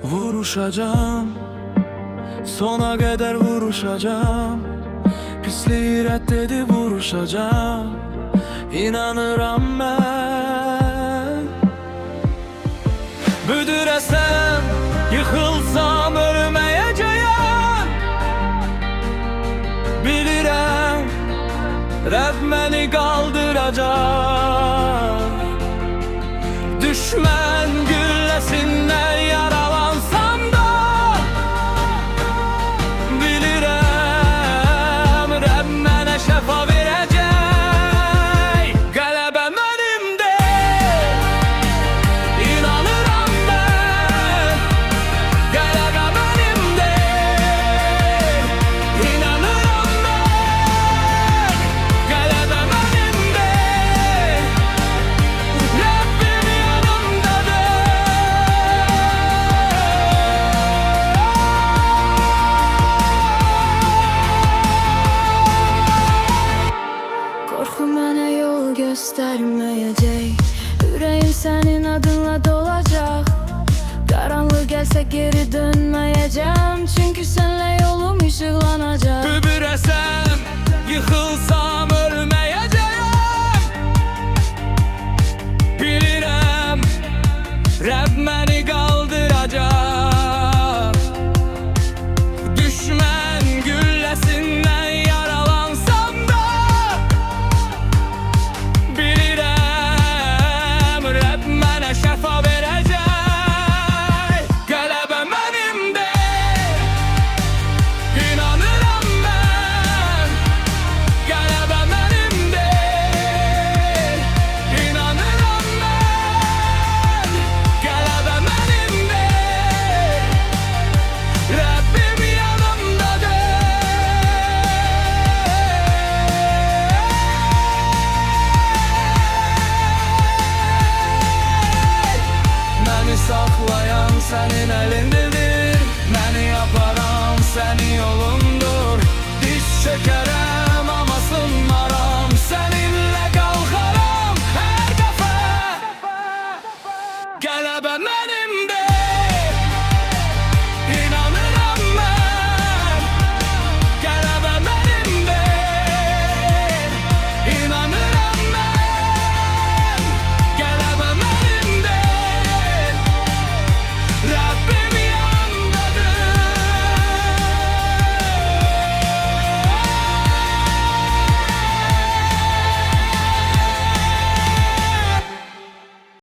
Vuruşacağım, sona kadar vuruşacağım. Pisliği reddedip vuruşacağım. İnanıram ben. Büdüresem, yıkılsam ölmeyeceğim. Bilirəm, Rəbb məni kaldıracak. Düşmən gülləsindən yaralansam da bilirəm, Rəbb mənə şəfa verəcək. Qələbə mənimdir, inanıram mən. Qələbə mənimdir, inanıram mən. Qələbə mənimdir, Rəbbim yanımdadır. Korku mənə yol göstərməyəcək. Ürəyim sənin adınla dolacaq. Qaranlıq gəlsə geri dönməyəcəm. Çünki sənlə yolum işıqlanacaq. Bübürəsəm, yıxılsam ölməyəcəyəm. Bilirəm, Rəbb məni qaldıracaq. Düşmən gülləsindən yaralansam da bilirəm, Rəbb mənə şəfa verəcək. Qələbə mənimdir, inanıram mən. Qələbə mənimdir, inanıram mən. Qələbə mənimdir, Rəbbim yanımdadır. Məni saxlayan sənin əlindedir. Məni aparan sənin yolundur. Diz çökərəm amma sınmaram. Səninlə qalxaram hər dəfə. Qələbə mənimdir.